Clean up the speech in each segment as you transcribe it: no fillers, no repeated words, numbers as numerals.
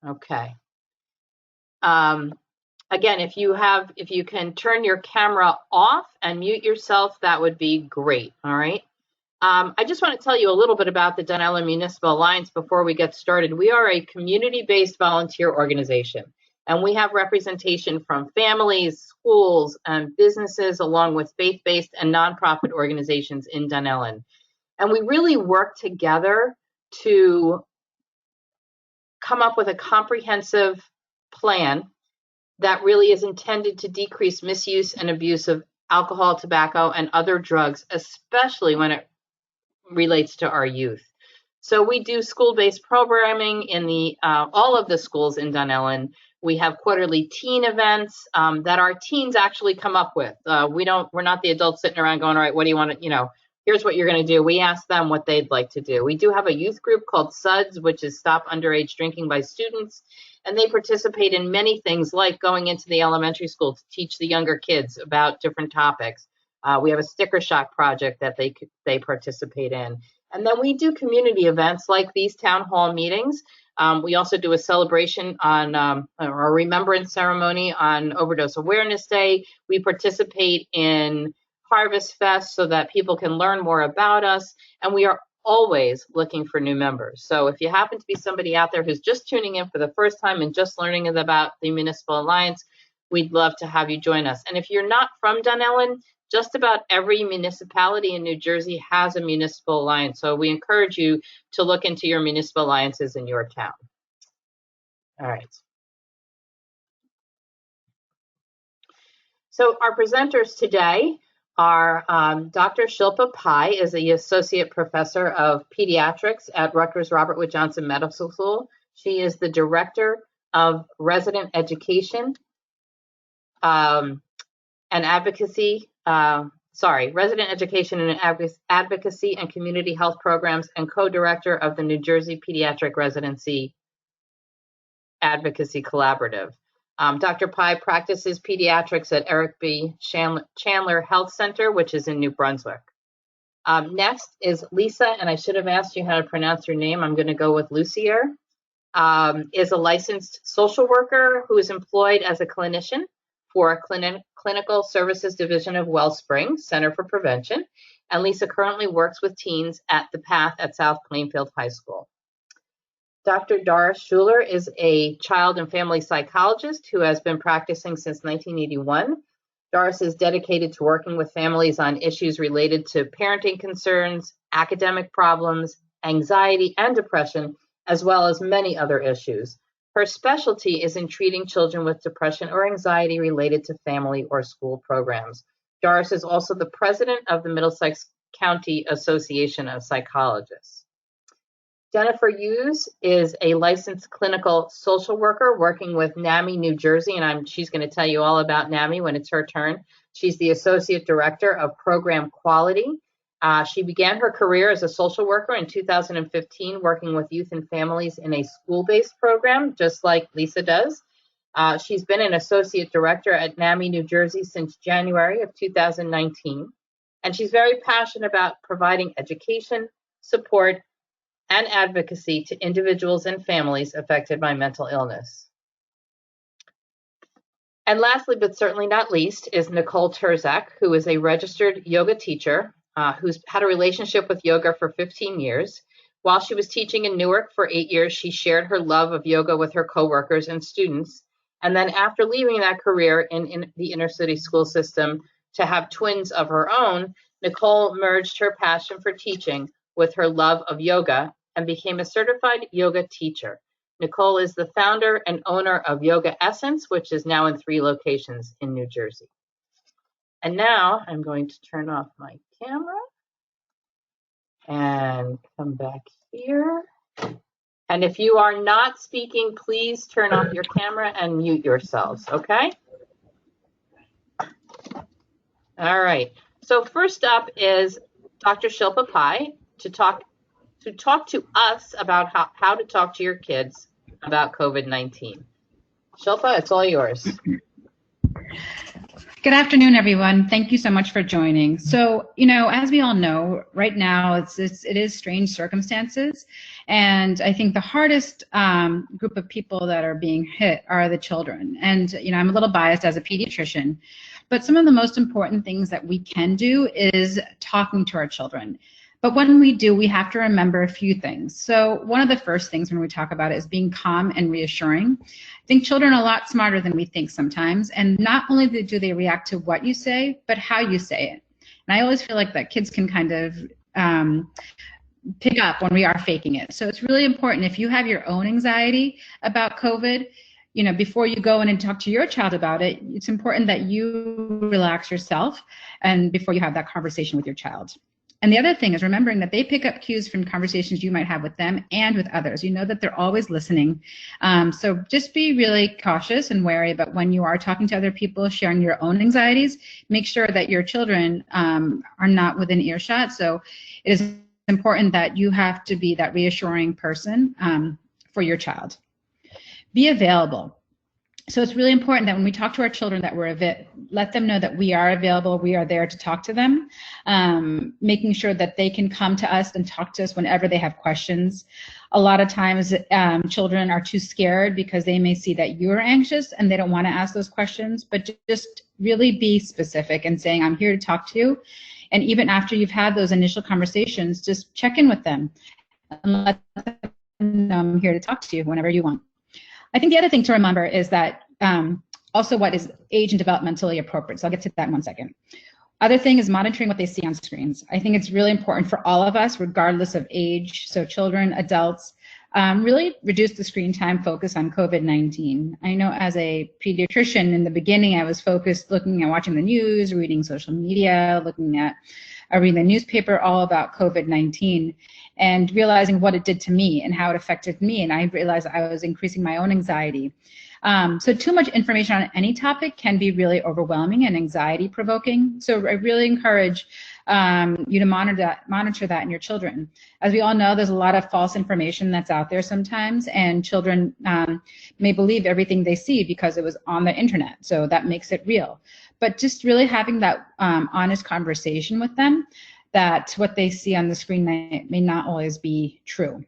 Okay. Again, if you can turn your camera off and mute yourself, that would be great. All right. I just want to tell you a little bit about the Dunellen Municipal Alliance before we get started. We are a community-based volunteer organization, and we have representation from families, schools, and businesses, along with faith-based and nonprofit organizations in Dunellen. And we really work together to come up with a comprehensive plan that really is intended to decrease misuse and abuse of alcohol, tobacco, and other drugs, especially when it relates to our youth. So we do school-based programming in all of the schools in Dunellen. We have quarterly teen events that our teens actually come up with. We're not the adults sitting around going, all right, what do you want to, here's what you're going to do. We ask them what they'd like to do. We do have a youth group called SUDS, which is Stop Underage Drinking by Students, and they participate in many things like going into the elementary school to teach the younger kids about different topics. We have a sticker shock project that they participate in. And then we do community events like these town hall meetings. We also do a celebration on or a remembrance ceremony on Overdose Awareness Day. We participate in Harvest Fest so that people can learn more about us. And we are always looking for new members. So if you happen to be somebody out there who's just tuning in for the first time and just learning about the Municipal Alliance, we'd love to have you join us. And if you're not from Dunellen, just about every municipality in New Jersey has a municipal alliance. So we encourage you to look into your municipal alliances in your town. All right. So our presenters today are Dr. Shilpa Pai is the Associate Professor of Pediatrics at Rutgers Robert Wood Johnson Medical School. She is the Director of Resident Education and Advocacy, Resident Education and Advocacy and Community Health Programs, and co-director of the New Jersey Pediatric Residency Advocacy Collaborative. Dr. Pai practices pediatrics at Eric B. Chandler Health Center, which is in New Brunswick. Next is Lisa, and I should have asked you how to pronounce your name. I'm going to go with Lucier. Is a licensed social worker who is employed as a clinician for a Clinical Services Division of Wellspring Center for Prevention. And Lisa currently works with teens at The Path at South Plainfield High School. Dr. Doris Schuler is a child and family psychologist who has been practicing since 1981. Doris is dedicated to working with families on issues related to parenting concerns, academic problems, anxiety, and depression, as well as many other issues. Her specialty is in treating children with depression or anxiety related to family or school programs. Doris is also the president of the Middlesex County Association of Psychologists. Jennifer Hughes is a licensed clinical social worker working with NAMI New Jersey, and she's going to tell you all about NAMI when it's her turn. She's the Associate Director of Program Quality. She began her career as a social worker in 2015, working with youth and families in a school-based program, just like Lisa does. She's been an Associate Director at NAMI New Jersey since January of 2019, and she's very passionate about providing education, support, and advocacy to individuals and families affected by mental illness. And lastly, but certainly not least, is Nicole Terzak, who is a registered yoga teacher who's had a relationship with yoga for 15 years. While she was teaching in Newark for 8 years, she shared her love of yoga with her coworkers and students. And then after leaving that career in the inner city school system to have twins of her own, Nicole merged her passion for teaching with her love of yoga and became a certified yoga teacher. Nicole is the founder and owner of Yoga Essence, which is now in 3 locations in New Jersey. And now I'm going to turn off my camera and come back here. And if you are not speaking, please turn off your camera and mute yourselves, okay? All right. So first up is Dr. Shilpa Pai to talk to us about how to talk to your kids about COVID-19. Shilpa, it's all yours. Good afternoon, everyone. Thank you so much for joining. So, as we all know, right now it is strange circumstances, and I think the hardest group of people that are being hit are the children. And I'm a little biased as a pediatrician, but some of the most important things that we can do is talking to our children. But when we do, we have to remember a few things. So one of the first things when we talk about it is being calm and reassuring. I think children are a lot smarter than we think sometimes, and not only do they react to what you say, but how you say it. And I always feel like that kids can kind of pick up when we are faking it. So it's really important if you have your own anxiety about COVID, before you go in and talk to your child about it, it's important that you relax yourself and before you have that conversation with your child. And the other thing is remembering that they pick up cues from conversations you might have with them and with others. You know that they're always listening. So just be really cautious and wary about when you are talking to other people, sharing your own anxieties. Make sure that your children are not within earshot. So it is important that you have to be that reassuring person for your child. Be available. So it's really important that when we talk to our children that let them know that we are available, we are there to talk to them, making sure that they can come to us and talk to us whenever they have questions. A lot of times children are too scared because they may see that you're anxious and they don't want to ask those questions, but just really be specific and saying, I'm here to talk to you. And even after you've had those initial conversations, just check in with them and let them know I'm here to talk to you whenever you want. I think the other thing to remember is that also what is age and developmentally appropriate. So I'll get to that in 1 second. Other thing is monitoring what they see on screens. I think it's really important for all of us, regardless of age, so children, adults, really reduce the screen time, focus on COVID-19. I know as a pediatrician in the beginning, I was focused looking at watching the news, reading social media, looking at reading the newspaper all about COVID-19 and realizing what it did to me and how it affected me. And I realized I was increasing my own anxiety. So too much information on any topic can be really overwhelming and anxiety provoking. So I really encourage you to monitor that in your children. As we all know, there's a lot of false information that's out there sometimes, and children may believe everything they see because it was on the internet. So that makes it real. But just really having that honest conversation with them, that what they see on the screen may not always be true.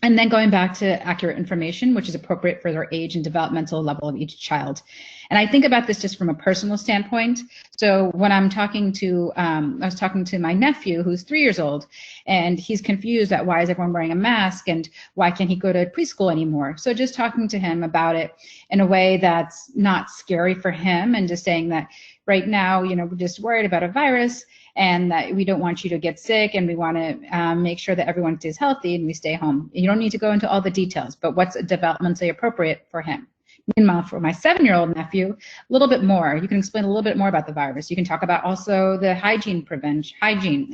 And then going back to accurate information, which is appropriate for their age and developmental level of each child. And I think about this just from a personal standpoint. So when I'm talking to, I was talking to my nephew who's 3 years old, and he's confused at why is everyone wearing a mask and why can't he go to preschool anymore? So just talking to him about it in a way that's not scary for him and just saying that right now, we're just worried about a virus and that we don't want you to get sick and we want to make sure that everyone stays healthy and we stay home. You don't need to go into all the details, but what's developmentally appropriate for him. Meanwhile, for my 7-year-old nephew, a little bit more. You can explain a little bit more about the virus. You can talk about also the hygiene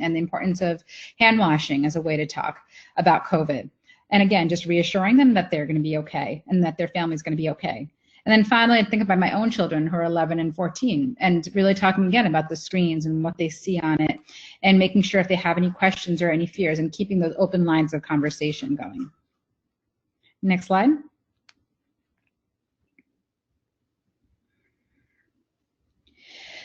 and the importance of hand washing as a way to talk about COVID. And again, just reassuring them that they're going to be okay and that their family's going to be okay. And then finally, I think about my own children who are 11 and 14 and really talking again about the screens and what they see on it and making sure if they have any questions or any fears and keeping those open lines of conversation going. Next slide.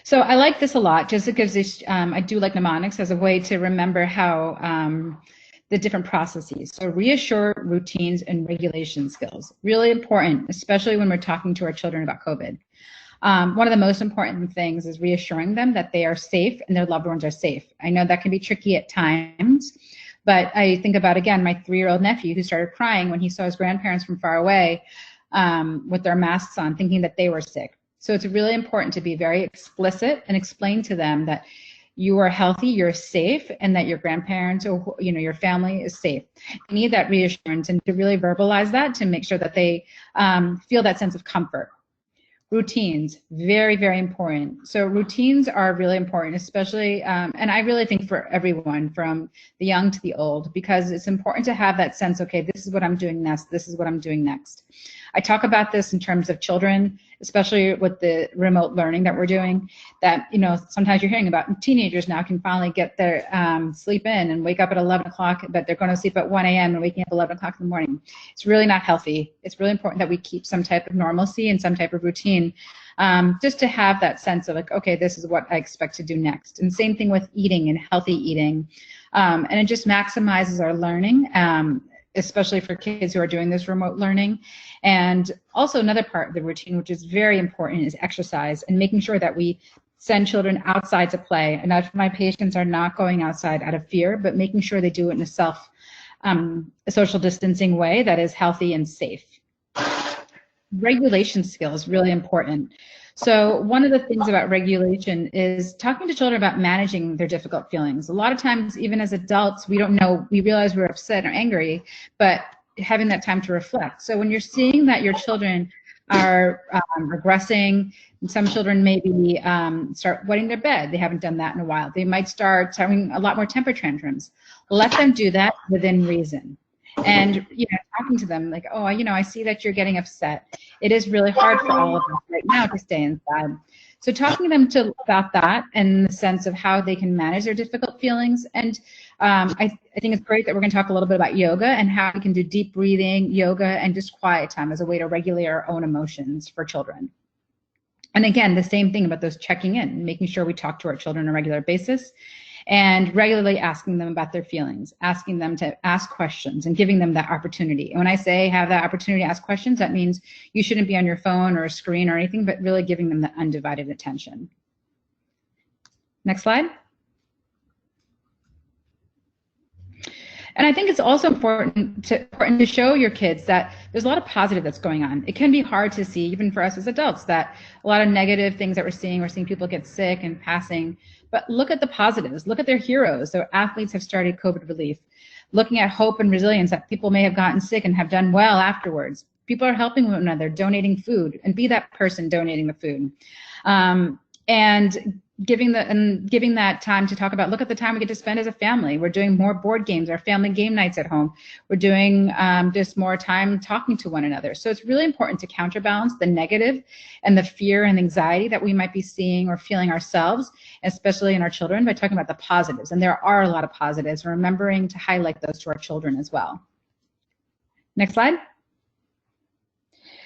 So I like this a lot, just it gives this, I do like mnemonics as a way to remember how the different processes. So reassure, routines, and regulation skills. Really important, especially when we're talking to our children about COVID. One of the most important things is reassuring them that they are safe and their loved ones are safe. I know that can be tricky at times, but I think about, again, my 3-year-old nephew who started crying when he saw his grandparents from far away with their masks on, thinking that they were sick. So it's really important to be very explicit and explain to them that you are healthy, you're safe, and that your grandparents or your family is safe. You need that reassurance and to really verbalize that to make sure that they feel that sense of comfort. Routines, very, very important. So routines are really important, especially, and I really think for everyone from the young to the old, because it's important to have that sense, okay, this is what I'm doing next, this is what I'm doing next. I talk about this in terms of children, especially with the remote learning that we're doing, that, sometimes you're hearing about teenagers now can finally get their sleep in and wake up at 11 o'clock, but they're going to sleep at 1 a.m. and waking up at 11 o'clock in the morning. It's really not healthy it's really important that we keep some type of normalcy and some type of routine, just to have that sense of like, okay, this is what I expect to do next. And same thing with eating and healthy eating. And it just maximizes our learning, especially for kids who are doing this remote learning. And also another part of the routine, which is very important, is exercise and making sure that we send children outside to play. And my patients are not going outside out of fear, but making sure they do it in a social distancing way that is healthy and safe. Regulation skills, really important. So one of the things about regulation is talking to children about managing their difficult feelings. A lot of times, even as adults, we don't know, we realize we're upset or angry, but having that time to reflect. So when you're seeing that your children are regressing, and some children maybe start wetting their bed, they haven't done that in a while. They might start having a lot more temper tantrums. Let them do that within reason. And, you know, talking to them like, oh, you know, I see that you're getting upset. It is really hard for all of us right now to stay inside. So talking to them about that and the sense of how they can manage their difficult feelings. And I think it's great that we're going to talk a little bit about yoga and how we can do deep breathing, yoga, and just quiet time as a way to regulate our own emotions for children. And again, the same thing about those checking in, making sure we talk to our children on a regular basis, and regularly asking them about their feelings, asking them to ask questions and giving them that opportunity. And when I say have that opportunity to ask questions, that means you shouldn't be on your phone or a screen or anything, but really giving them the undivided attention. Next slide. And I think it's also important to show your kids that there's a lot of positive that's going on. It can be hard to see, even for us as adults, that a lot of negative things that we're seeing people get sick and passing, but look at the positives, look at their heroes. So athletes have started COVID relief, looking at hope and resilience, that people may have gotten sick and have done well afterwards. People are helping one another, donating food, and be that person donating the food. And giving that time to talk about, look at the time we get to spend as a family. We're doing more board games, our family game nights at home. We're doing just more time talking to one another. So it's really important to counterbalance the negative and the fear and anxiety that we might be seeing or feeling ourselves, especially in our children, by talking about the positives. And there are a lot of positives, remembering to highlight those to our children as well. Next slide.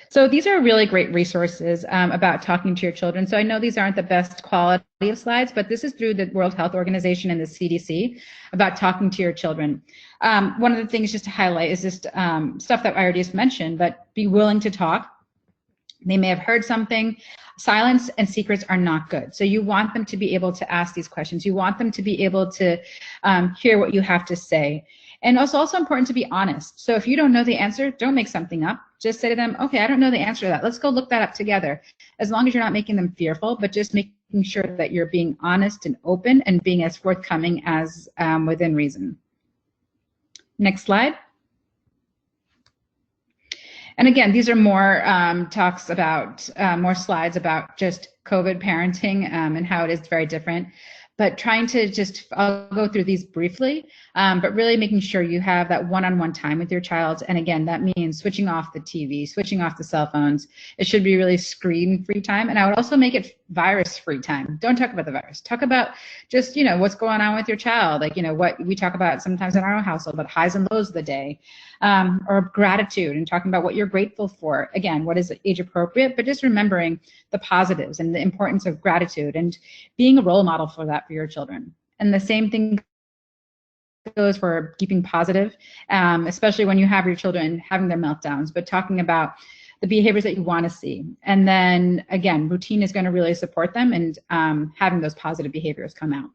So these are really great resources about talking to your children. So I know these aren't the best quality of slides, but this is through the World Health Organization and the CDC about talking to your children. One of the things just to highlight is just stuff that I already just mentioned, but be willing to talk. They may have heard something. Silence and secrets are not good. So you want them to be able to ask these questions. You want them to be able to hear what you have to say. And it's also important to be honest. So if you don't know the answer, don't make something up. Just say to them, okay, I don't know the answer to that. Let's go look that up together. As long as you're not making them fearful, but just making sure that you're being honest and open and being as forthcoming as within reason. Next slide. And again, these are more talks about, more slides about just COVID parenting and how it is very different. But trying to just, I'll go through these briefly, but really making sure you have that one-on-one time with your child. And again, that means switching off the TV, switching off the cell phones. It should be really screen-free time. And I would also make it virus-free time. Don't talk about the virus. Talk about just, you know, what's going on with your child. Like, you know, what we talk about sometimes in our own household, about highs and lows of the day, or gratitude, and talking about what you're grateful for. Again, what is age appropriate, but just remembering the positives and the importance of gratitude and being a role model for that for your children. And the same thing goes for keeping positive, especially when you have your children having their meltdowns, but talking about the behaviors that you want to see. And then again, routine is going to really support them and having those positive behaviors come out.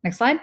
Next slide.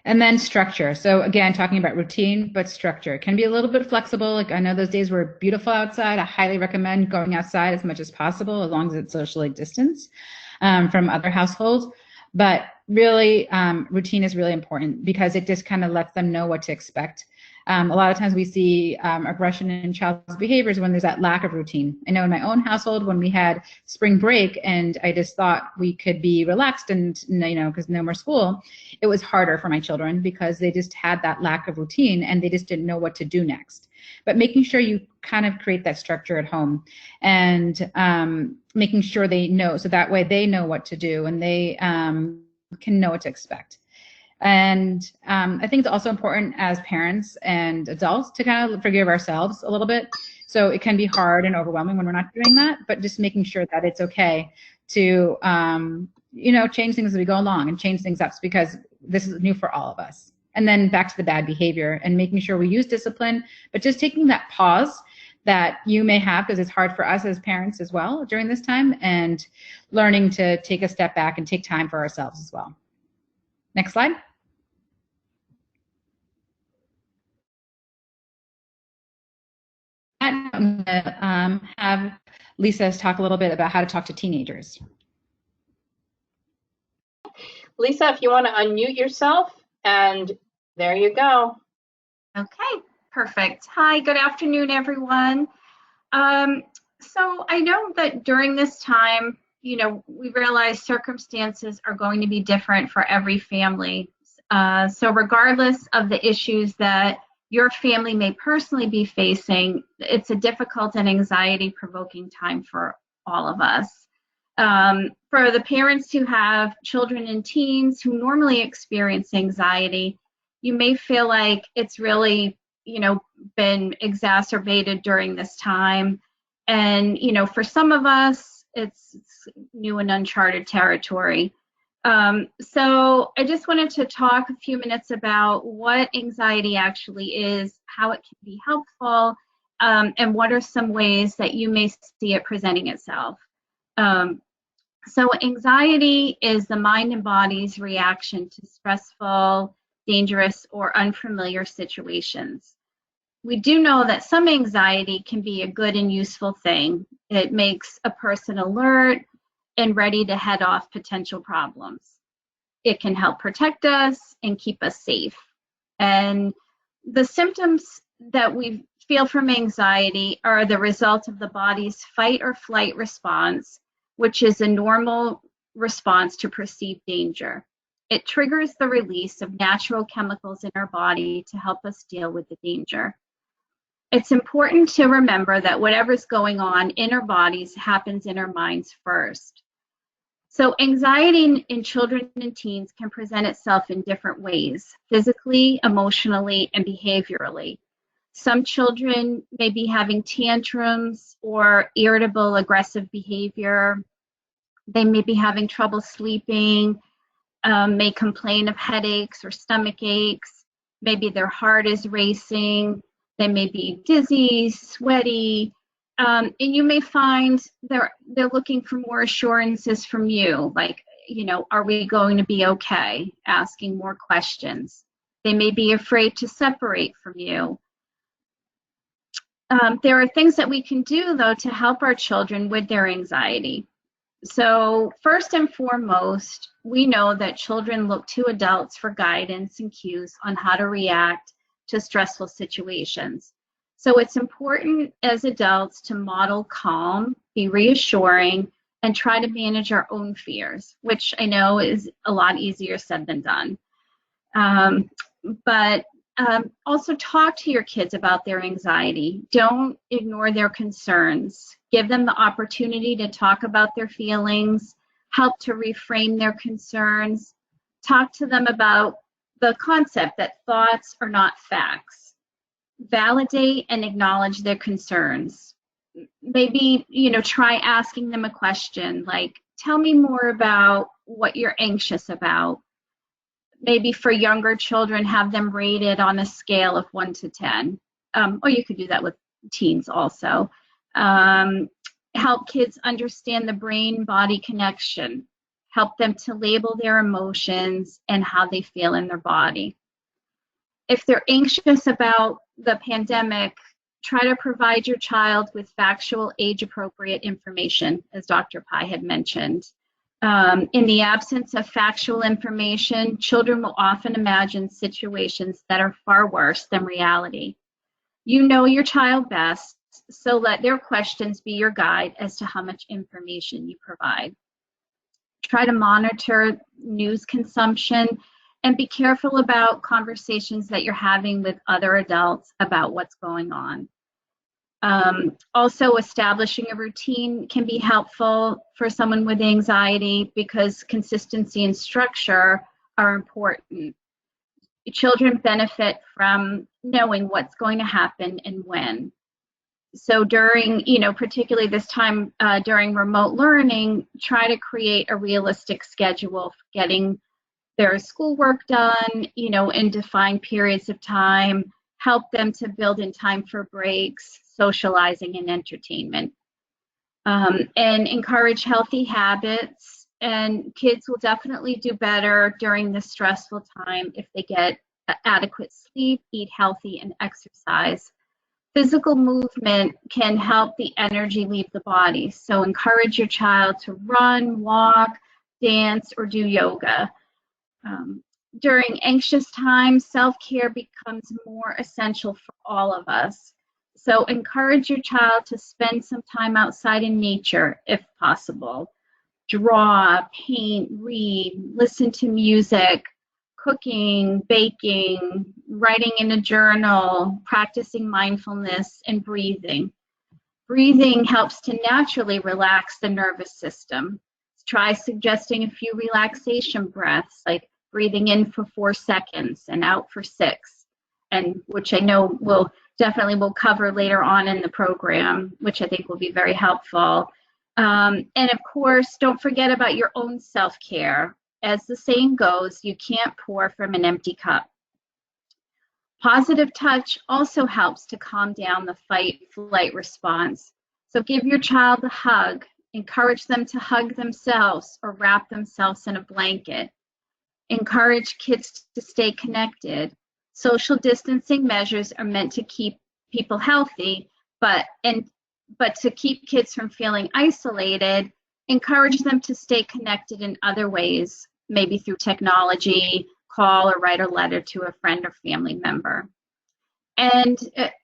And then structure. So again, talking about routine, but structure. It can be a little bit flexible. Like I know those days were beautiful outside. I highly recommend going outside as much as possible, as long as it's socially distanced from other households. But really, routine is really important because it just kind of lets them know what to expect. A lot of times we see aggression in child's behaviors when there's that lack of routine. I know in my own household when we had spring break and I just thought we could be relaxed and, you know, because no more school, it was harder for my children because they just had that lack of routine and they just didn't know what to do next. But making sure you kind of create that structure at home and making sure they know, so that way they know what to do and they can know what to expect. And I think it's also important as parents and adults to kind of forgive ourselves a little bit. So it can be hard and overwhelming when we're not doing that, but just making sure that it's okay to, change things as we go along and change things up because this is new for all of us. And then back to the bad behavior and making sure we use discipline, but just taking that pause that you may have because it's hard for us as parents as well during this time, and learning to take a step back and take time for ourselves as well. Next slide. I'm going to have Lisa talk a little bit about how to talk to teenagers. Lisa, if you want to unmute yourself, and there you go. Okay, perfect. Hi, good afternoon, everyone. So I know that during this time, we realize circumstances are going to be different for every family. So regardless of the issues that your family may personally be facing, it's a difficult and anxiety-provoking time for all of us. For the parents who have children and teens who normally experience anxiety, you may feel like it's really, been exacerbated during this time. And, for some of us, it's new and uncharted territory. So I just wanted to talk a few minutes about what anxiety actually is, how it can be helpful, and what are some ways that you may see it presenting itself. So anxiety is the mind and body's reaction to stressful, dangerous, or unfamiliar situations. We do know that some anxiety can be a good and useful thing. It makes a person alert and ready to head off potential problems. It can help protect us and keep us safe. And the symptoms that we feel from anxiety are the result of the body's fight or flight response, which is a normal response to perceived danger. It triggers the release of natural chemicals in our body to help us deal with the danger. It's important to remember that whatever's going on in our bodies happens in our minds first. So anxiety in children and teens can present itself in different ways, physically, emotionally, and behaviorally. Some children may be having tantrums or irritable, aggressive behavior. They may be having trouble sleeping, may complain of headaches or stomach aches. Maybe their heart is racing. They may be dizzy, sweaty, and you may find they're looking for more assurances from you, like, are we going to be okay? Asking more questions. They may be afraid to separate from you. There are things that we can do, though, to help our children with their anxiety. So first and foremost, we know that children look to adults for guidance and cues on how to react to stressful situations. So it's important as adults to model calm, be reassuring, and try to manage our own fears, which I know is a lot easier said than done. But also talk to your kids about their anxiety. Don't ignore their concerns. Give them the opportunity to talk about their feelings, help to reframe their concerns, talk to them about the concept that thoughts are not facts. Validate and acknowledge their concerns. Maybe, try asking them a question like, tell me more about what you're anxious about. Maybe for younger children, have them rated on a scale of 1 to 10. Or you could do that with teens also. Help kids understand the brain-body connection. Help them to label their emotions and how they feel in their body. If they're anxious about the pandemic, try to provide your child with factual, age-appropriate information, as Dr. Pai had mentioned. In the absence of factual information, children will often imagine situations that are far worse than reality. You know your child best, so let their questions be your guide as to how much information you provide. Try to monitor news consumption and be careful about conversations that you're having with other adults about what's going on. Also, establishing a routine can be helpful for someone with anxiety because consistency and structure are important. children benefit from knowing what's going to happen and when. So during, particularly this time during remote learning, try to create a realistic schedule for getting their schoolwork done, in defined periods of time, help them to build in time for breaks, socializing, and entertainment. And encourage healthy habits. And kids will definitely do better during this stressful time if they get adequate sleep, eat healthy, and exercise. Physical movement can help the energy leave the body. So encourage your child to run, walk, dance, or do yoga. During anxious times, self-care becomes more essential for all of us. So encourage your child to spend some time outside in nature if possible. Draw, paint, read, listen to music, cooking, baking, writing in a journal, practicing mindfulness, and breathing. Breathing helps to naturally relax the nervous system. Try suggesting a few relaxation breaths, like breathing in for 4 seconds and out for 6, and which I know we'll cover later on in the program, which I think will be very helpful. And of course, don't forget about your own self-care. As the saying goes, you can't pour from an empty cup. Positive touch also helps to calm down the fight-flight response. So give your child a hug. Encourage them to hug themselves or wrap themselves in a blanket. Encourage kids to stay connected. Social distancing measures are meant to keep people healthy, but to keep kids from feeling isolated, encourage them to stay connected in other ways, maybe through technology, call or write a letter to a friend or family member. And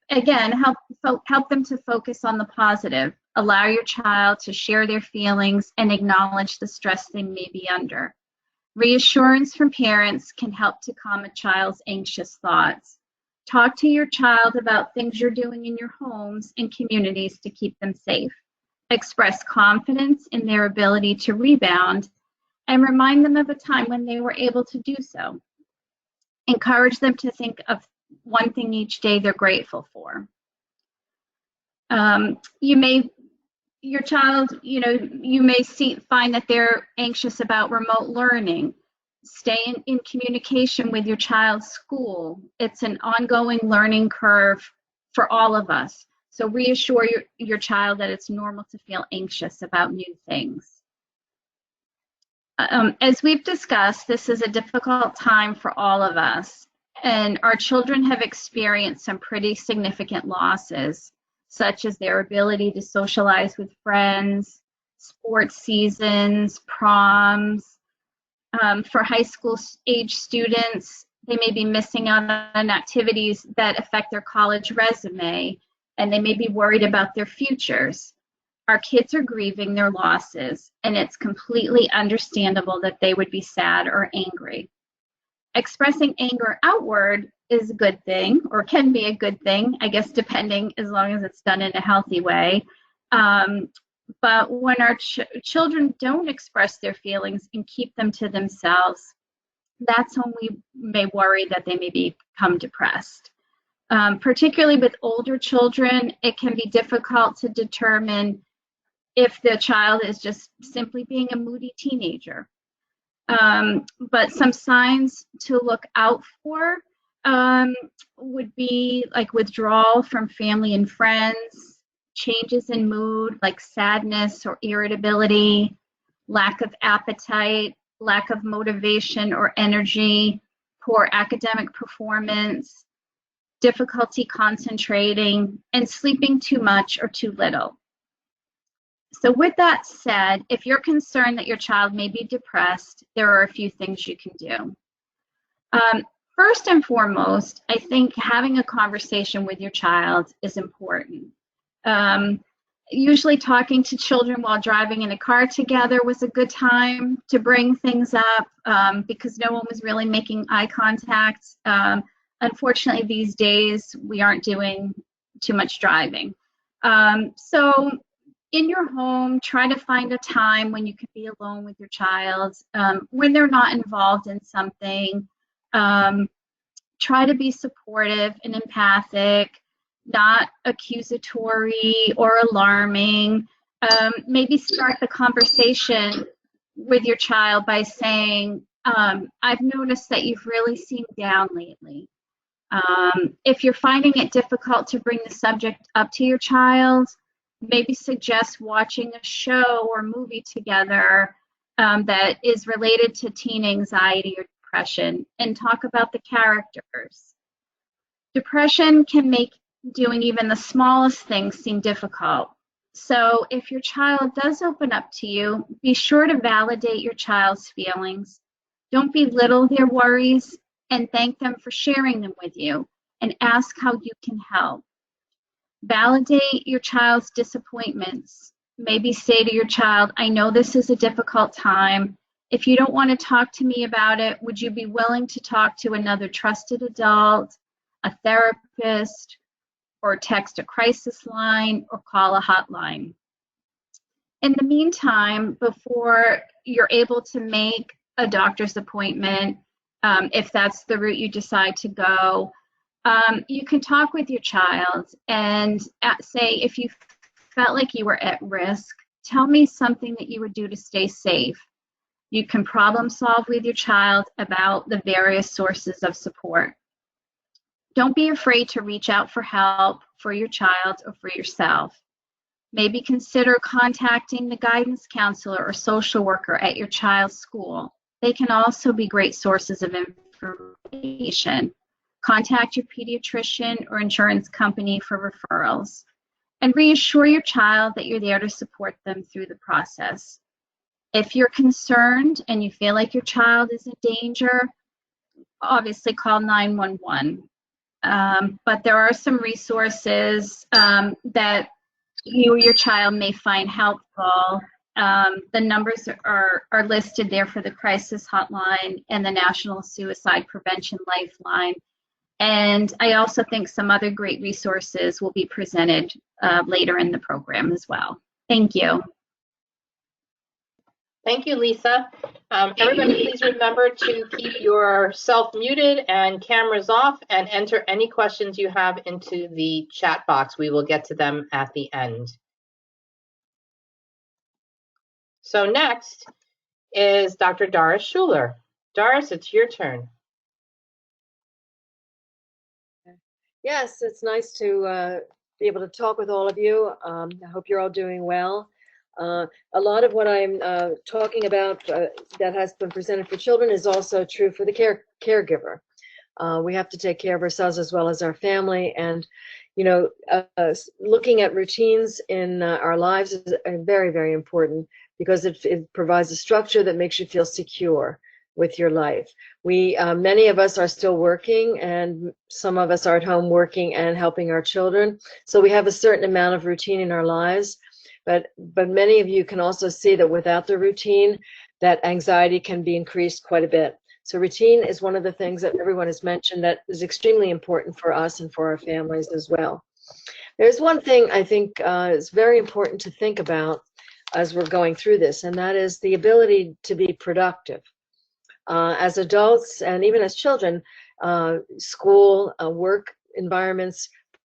again, help them to focus on the positive. Allow your child to share their feelings and acknowledge the stress they may be under. Reassurance from parents can help to calm a child's anxious thoughts. Talk to your child about things you're doing in your homes and communities to keep them safe. Express confidence in their ability to rebound and remind them of a time when they were able to do so. Encourage them to think of one thing each day they're grateful for. Your child, you may find that they're anxious about remote learning. Stay in communication with your child's school. It's an ongoing learning curve for all of us. So reassure your child that it's normal to feel anxious about new things. As we've discussed, this is a difficult time for all of us, and our children have experienced some pretty significant losses, such as their ability to socialize with friends, sports seasons, proms. For high school age students, they may be missing out on activities that affect their college resume, and they may be worried about their futures. Our kids are grieving their losses, and it's completely understandable that they would be sad or angry. Expressing anger outward is a good thing, or can be a good thing, I guess, depending, as long as it's done in a healthy way. But when our children don't express their feelings and keep them to themselves, that's when we may worry that they may become depressed. Particularly with older children, it can be difficult to determine if the child is just simply being a moody teenager. But some signs to look out for would be like withdrawal from family and friends, changes in mood like sadness or irritability, lack of appetite, lack of motivation or energy, poor academic performance, difficulty concentrating, and sleeping too much or too little. So with that said, if you're concerned that your child may be depressed, there are a few things you can do. First and foremost, I think having a conversation with your child is important. Usually talking to children while driving in a car together was a good time to bring things up because no one was really making eye contact. Unfortunately, these days, we aren't doing too much driving. So in your home, try to find a time when you can be alone with your child, when they're not involved in something. try to be supportive and empathic, not accusatory or alarming. Maybe start the conversation with your child by saying, I've noticed that you've really seemed down lately. If you're finding it difficult to bring the subject up to your child, maybe suggest watching a show or movie together that is related to teen anxiety or depression, and talk about the characters. Depression can make doing even the smallest things seem difficult. So if your child does open up to you, be sure to validate your child's feelings. Don't belittle their worries, and thank them for sharing them with you, and ask how you can help. Validate your child's disappointments. Maybe say to your child, I know this is a difficult time. If you don't want to talk to me about it, would you be willing to talk to another trusted adult, a therapist, or text a crisis line, or call a hotline? In the meantime, before you're able to make a doctor's appointment, if that's the route you decide to go, you can talk with your child and say, if you felt like you were at risk, tell me something that you would do to stay safe. You can problem solve with your child about the various sources of support. Don't be afraid to reach out for help for your child or for yourself. Maybe consider contacting the guidance counselor or social worker at your child's school. They can also be great sources of information. Contact your pediatrician or insurance company for referrals. And reassure your child that you're there to support them through the process. If you're concerned and you feel like your child is in danger, obviously call 911. But there are some resources that you or your child may find helpful. The numbers are listed there for the crisis hotline and the National Suicide Prevention Lifeline. And I also think some other great resources will be presented later in the program as well. Thank you. Thank you, Lisa. Everybody, please remember to keep yourself muted and cameras off, and enter any questions you have into the chat box. We will get to them at the end. So next is Dr. Doris Schuler. Doris, it's your turn. Yes, it's nice to be able to talk with all of you. I hope you're all doing well. A lot of what I'm talking about that has been presented for children is also true for the caregiver. We have to take care of ourselves as well as our family, and looking at routines in our lives is very, very important, because it provides a structure that makes you feel secure with your life. Many of us are still working, and some of us are at home working and helping our children. So we have a certain amount of routine in our lives, but many of you can also see that without the routine, that anxiety can be increased quite a bit. So routine is one of the things that everyone has mentioned that is extremely important for us and for our families as well. There's one thing I think is very important to think about as we're going through this, and that is the ability to be productive. As adults and even as children, school, work environments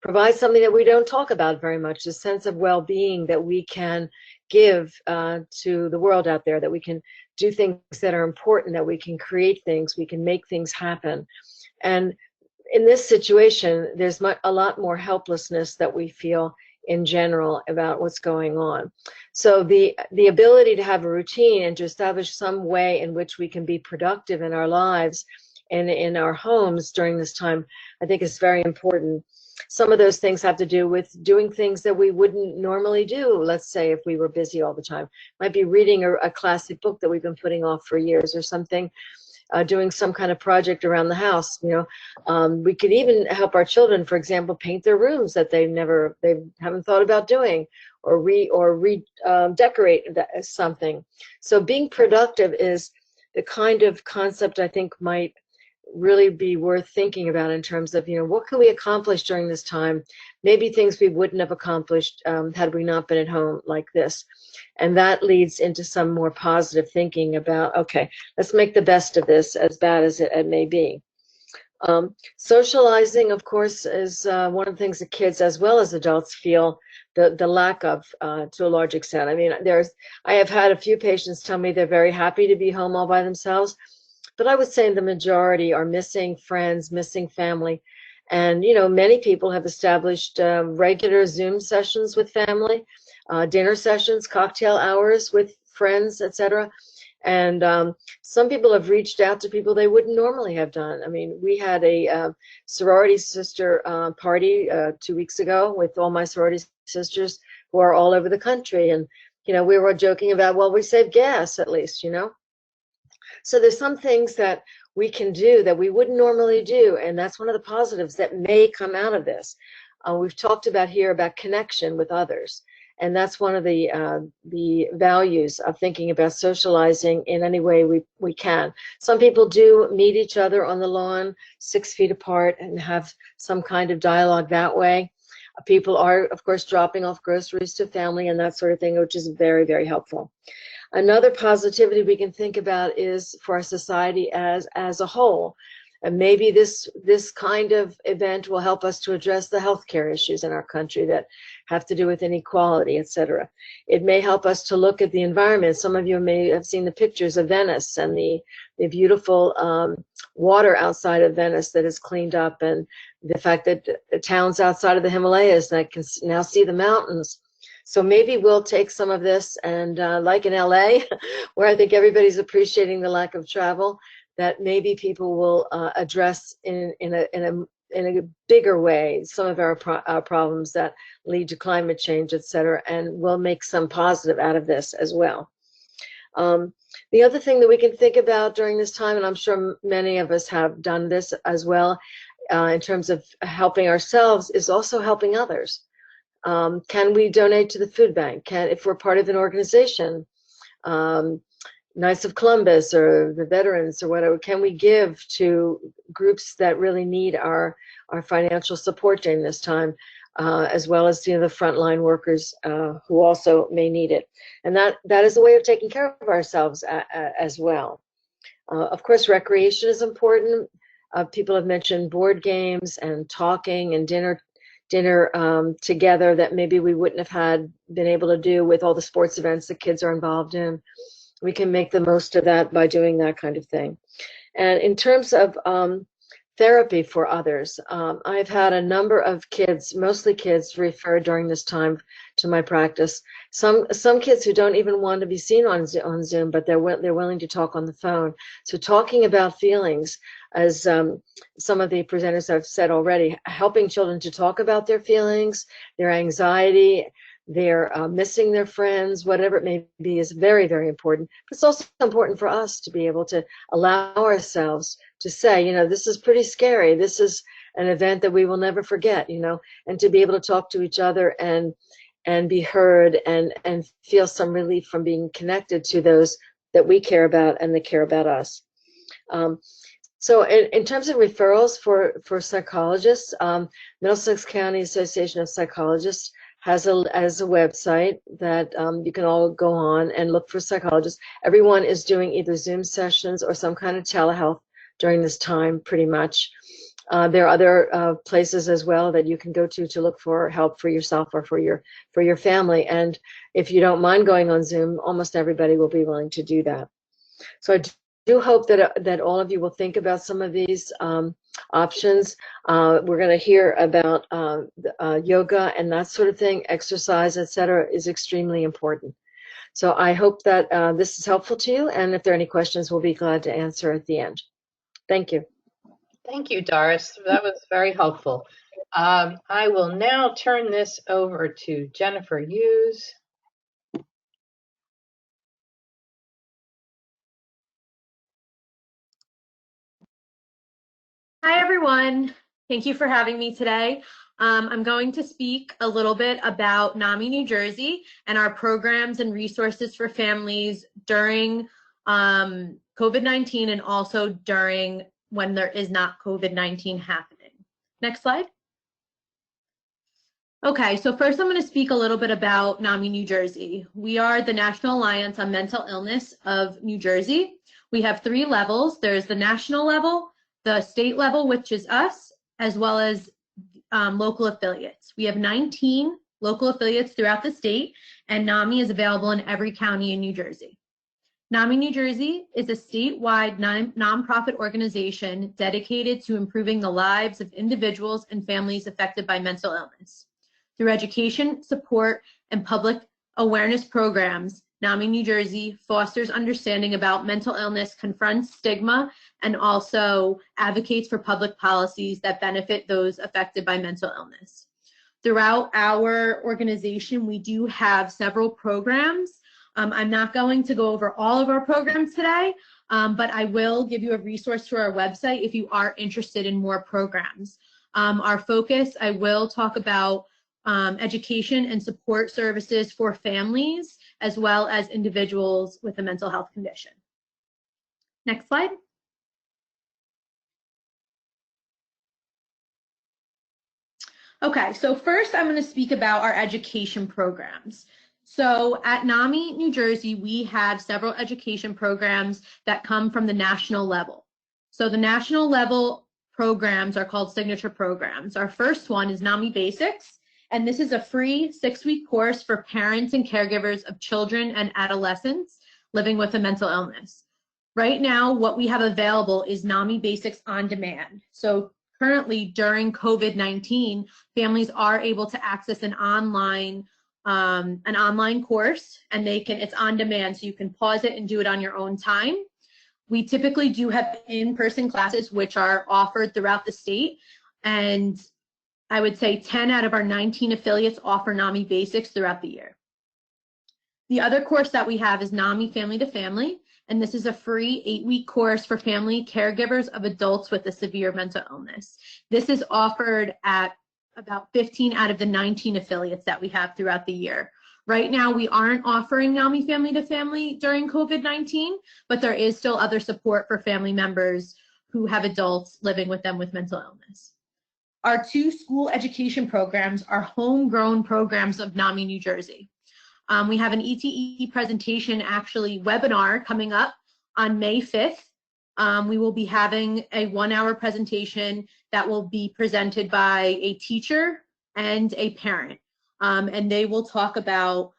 provide something that we don't talk about very much, a sense of well-being that we can give to the world out there, that we can do things that are important, that we can create things, we can make things happen. And in this situation, there's a lot more helplessness that we feel in general about what's going on. So the ability to have a routine and to establish some way in which we can be productive in our lives and in our homes during this time, I think is very important. Some of those things have to do with doing things that we wouldn't normally do. Let's say if we were busy all the time, might be reading a classic book that we've been putting off for years or something, doing some kind of project around the house. We could even help our children, for example, paint their rooms that they haven't thought about doing, or redecorate something. So being productive is the kind of concept I think might really be worth thinking about in terms of, what can we accomplish during this time? Maybe things we wouldn't have accomplished had we not been at home like this. And that leads into some more positive thinking about, okay, let's make the best of this, as bad as it may be. Socializing, of course, is one of the things that kids as well as adults feel the lack of to a large extent. I mean, I have had a few patients tell me they're very happy to be home all by themselves, but I would say the majority are missing friends, missing family. And, you know, many people have established regular Zoom sessions with family, dinner sessions, cocktail hours with friends, etc. And some people have reached out to people they wouldn't normally have done. I mean, we had a sorority sister party 2 weeks ago with all my sorority sisters who are all over the country. And, you know, we were joking about, well, we save gas at least, you know. So there's some things that we can do that we wouldn't normally do. And that's one of the positives that may come out of this. We've talked about here about connection with others. And that's one of the values of thinking about socializing in any way we can. Some people do meet each other on the lawn 6 feet apart and have some kind of dialogue that way. People are, of course, dropping off groceries to family and that sort of thing, which is very, very helpful. Another positivity we can think about is for our society as a whole. And maybe this kind of event will help us to address the healthcare issues in our country that have to do with inequality, etc. It may help us to look at the environment. Some of you may have seen the pictures of Venice and the beautiful water outside of Venice that is cleaned up, and the fact that the towns outside of the Himalayas that can now see the mountains. So maybe we'll take some of this and like in LA, where I think everybody's appreciating the lack of travel, that maybe people will address in a bigger way some of our problems that lead to climate change, et cetera, and we'll make some positive out of this as well. The other thing that we can think about during this time, and I'm sure many of us have done this as well, in terms of helping ourselves, is also helping others. Can we donate to the food bank? If we're part of an organization, Knights of Columbus or the veterans or whatever, can we give to groups that really need our financial support during this time, as well as, you know, the frontline workers who also may need it? And that is a way of taking care of ourselves as well. Of course, recreation is important. People have mentioned board games and talking and dinner together that maybe we wouldn't have been able to do with all the sports events that kids are involved in. We can make the most of that by doing that kind of thing. And in terms of therapy for others, I've had a number of kids, mostly kids, refer during this time to my practice. Some kids who don't even want to be seen on Zoom, but they're willing to talk on the phone. So talking about feelings, as some of the presenters have said already, helping children to talk about their feelings, their anxiety, their missing their friends, whatever it may be, is very, very important. But it's also important for us to be able to allow ourselves to say, you know, this is pretty scary. This is an event that we will never forget, you know, and to be able to talk to each other and be heard and feel some relief from being connected to those that we care about and that care about us. So in terms of referrals for psychologists, Middlesex County Association of Psychologists has a website that you can all go on and look for psychologists. Everyone is doing either Zoom sessions or some kind of telehealth during this time, pretty much. There are other places as well that you can go to look for help for yourself or for your family. And if you don't mind going on Zoom, almost everybody will be willing to do that. So I do hope that all of you will think about some of these options. We're going to hear about yoga and that sort of thing, exercise, etc., is extremely important. So I hope that this is helpful to you, and if there are any questions, we'll be glad to answer at the end. Thank you. Thank you, Doris. That was very helpful. I will now turn this over to Jennifer Hughes. Hi, everyone. Thank you for having me today. I'm going to speak a little bit about NAMI New Jersey and our programs and resources for families during COVID-19 and also during when there is not COVID-19 happening. Next slide. Okay, so first I'm going to speak a little bit about NAMI New Jersey. We are the National Alliance on Mental Illness of New Jersey. We have 3 levels. There's the national level, the state level, which is us, as well as local affiliates. We have 19 local affiliates throughout the state, and NAMI is available in every county in New Jersey. NAMI New Jersey is a statewide nonprofit organization dedicated to improving the lives of individuals and families affected by mental illness. Through education, support, and public awareness programs, NAMI New Jersey fosters understanding about mental illness, confronts stigma, and also advocates for public policies that benefit those affected by mental illness. Throughout our organization, we do have several programs. I'm not going to go over all of our programs today, but I will give you a resource to our website if you are interested in more programs. Our focus, I will talk about education and support services for families, as well as individuals with a mental health condition. Next slide. Okay, so first I'm going to speak about our education programs. So at NAMI New Jersey, we have several education programs that come from the national level. So the national level programs are called signature programs. Our first one is NAMI Basics, and this is a free 6-week course for parents and caregivers of children and adolescents living with a mental illness. Right now, what we have available is NAMI Basics on demand. So currently, during COVID-19, families are able to access an online course, and it's on demand, so you can pause it and do it on your own time. We typically do have in-person classes which are offered throughout the state, and I would say 10 out of our 19 affiliates offer NAMI Basics throughout the year. The other course that we have is NAMI Family to Family, and this is a free 8-week course for family caregivers of adults with a severe mental illness. This is offered at about 15 out of the 19 affiliates that we have throughout the year. Right now, we aren't offering NAMI Family to Family during COVID-19, but there is still other support for family members who have adults living with them with mental illness. Our 2 school education programs are homegrown programs of NAMI New Jersey. We have an ETE presentation, actually webinar, coming up on May 5th. We will be having a 1-hour presentation that will be presented by a teacher and a parent. And they will talk about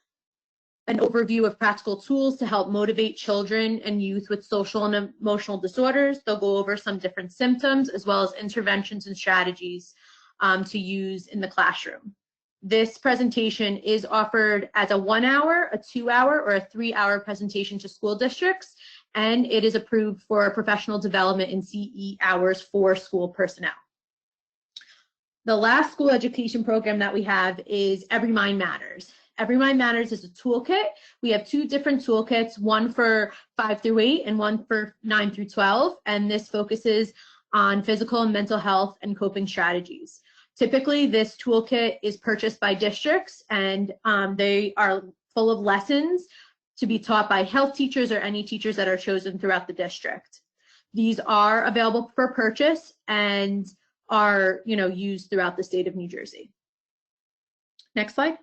an overview of practical tools to help motivate children and youth with social and emotional disorders. They'll go over some different symptoms as well as interventions and strategies to use in the classroom. This presentation is offered as a 1-hour, a 2-hour, or a 3-hour presentation to school districts, and it is approved for professional development in CE hours for school personnel. The last school education program that we have is Every Mind Matters. Every Mind Matters is a toolkit. We have 2 different toolkits, one for 5 through 8 and one for 9 through 12, and this focuses on physical and mental health and coping strategies. Typically, this toolkit is purchased by districts, and they are full of lessons to be taught by health teachers or any teachers that are chosen throughout the district. These are available for purchase and are, used throughout the state of New Jersey. Next slide.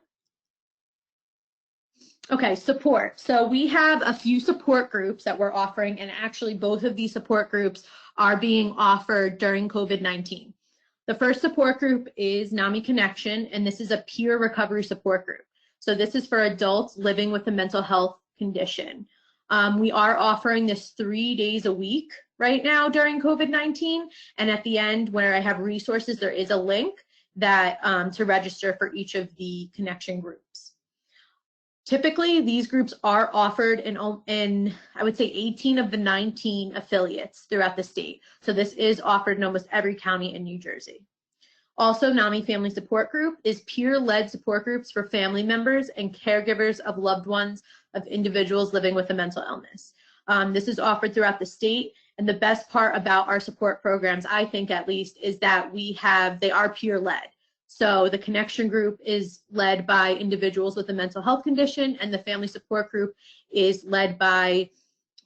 Okay, support. So we have a few support groups that we're offering, and actually both of these support groups are being offered during COVID-19. The first support group is NAMI Connection, and this is a peer recovery support group. So this is for adults living with a mental health condition. We are offering this 3 days a week right now during COVID-19, and at the end where I have resources, there is a link that to register for each of the connection groups. Typically, these groups are offered in I would say 18 of the 19 affiliates throughout the state. So this is offered in almost every county in New Jersey. Also, NAMI Family Support Group is peer-led support groups for family members and caregivers of loved ones of individuals living with a mental illness. This is offered throughout the state, and the best part about our support programs, I think at least, is that they are peer-led. So the connection group is led by individuals with a mental health condition, and the family support group is led by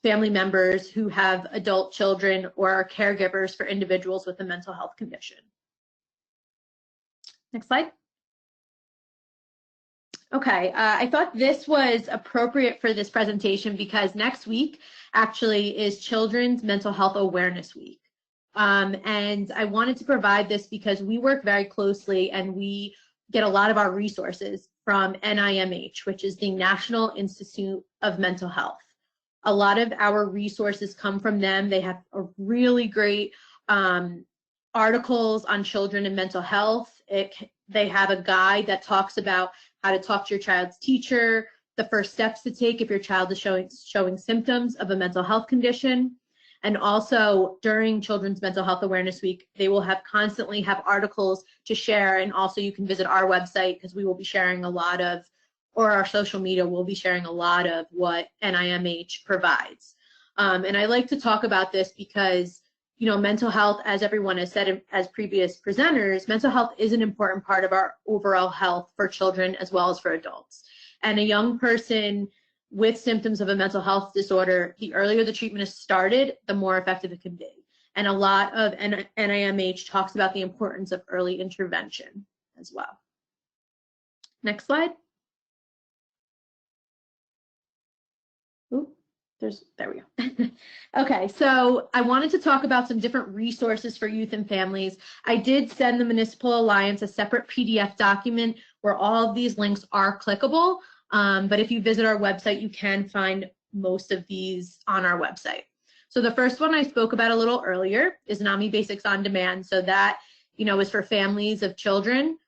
family members who have adult children or are caregivers for individuals with a mental health condition. Next slide. Okay, I thought this was appropriate for this presentation because next week actually is Children's Mental Health Awareness Week. And I wanted to provide this because we work very closely and we get a lot of our resources from NIMH, which is the National Institute of Mental Health. A lot of our resources come from them. They have a really great articles on children and mental health. They have a guide that talks about how to talk to your child's teacher, the first steps to take if your child is showing symptoms of a mental health condition. And also during Children's Mental Health Awareness Week, they will constantly have articles to share. And also you can visit our website because we will be sharing a lot of, or our social media will be sharing a lot of what NIMH provides. And I like to talk about this because, you know, mental health, as everyone has said as previous presenters, mental health is an important part of our overall health for children as well as for adults. And a young person with symptoms of a mental health disorder, the earlier the treatment is started, the more effective it can be. And a lot of NIMH talks about the importance of early intervention as well. Next slide. Ooh, there we go. Okay, so I wanted to talk about some different resources for youth and families. I did send the Municipal Alliance a separate PDF document where all of these links are clickable. But if you visit our website, you can find most of these on our website. So the first one I spoke about a little earlier is NAMI Basics on Demand. So that, you know, is for families of children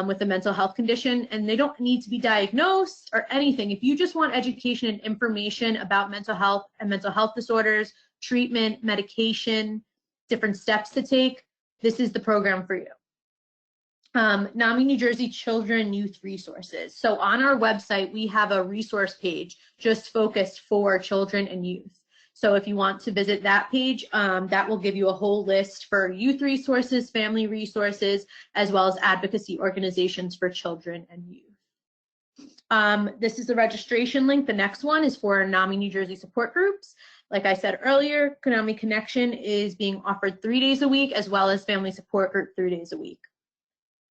with a mental health condition, and they don't need to be diagnosed or anything. If you just want education and information about mental health and mental health disorders, treatment, medication, different steps to take, this is the program for you. NAMI New Jersey Children Youth Resources. So on our website, we have a resource page just focused for children and youth. So if you want to visit that page, that will give you a whole list for youth resources, family resources, as well as advocacy organizations for children and youth. This is the registration link. The next one is for NAMI New Jersey support groups. Like I said earlier, NAMI Connection is being offered 3 days a week, as well as family support group 3 days a week.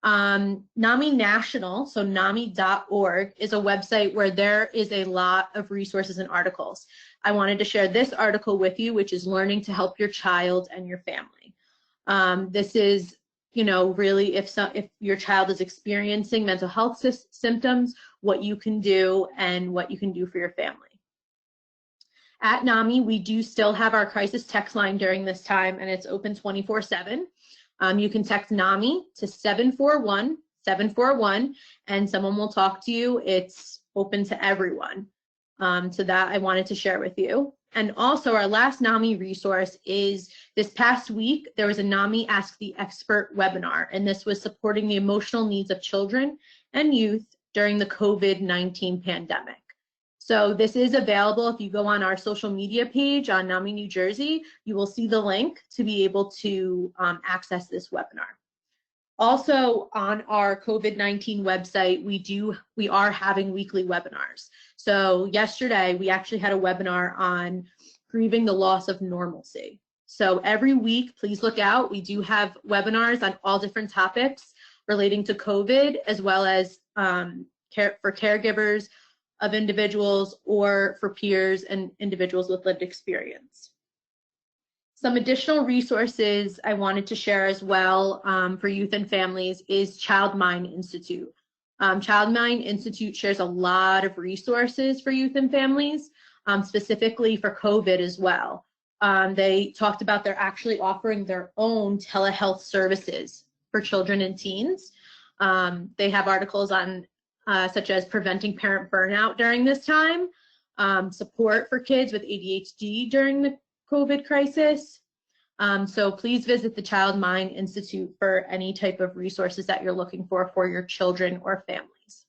NAMI National, so NAMI.org, is a website where there is a lot of resources and articles. I wanted to share this article with you, which is Learning to Help Your Child and Your Family. This is, you know, really if your child is experiencing mental health symptoms, what you can do and what you can do for your family. At NAMI, we do still have our crisis text line during this time, and it's open 24/7. You can text NAMI to 741-741, and someone will talk to you. It's open to everyone. So that I wanted to share with you. And also our last NAMI resource is this past week, there was a NAMI Ask the Expert webinar, and this was supporting the emotional needs of children and youth during the COVID-19 pandemic. So this is available. If you go on our social media page on NAMI New Jersey, you will see the link to be able to access this webinar. Also on our COVID-19 website, we are having weekly webinars. So yesterday we actually had a webinar on grieving the loss of normalcy. So every week, please look out. We do have webinars on all different topics relating to COVID, as well as for caregivers of individuals or for peers and individuals with lived experience. Some additional resources I wanted to share as well for youth and families is Child Mind Institute. Child Mind Institute shares a lot of resources for youth and families, specifically for COVID as well. They talked about they're actually offering their own telehealth services for children and teens. They have articles on such as preventing parent burnout during this time, support for kids with ADHD during the COVID crisis. So please visit the Child Mind Institute for any type of resources that you're looking for your children or families.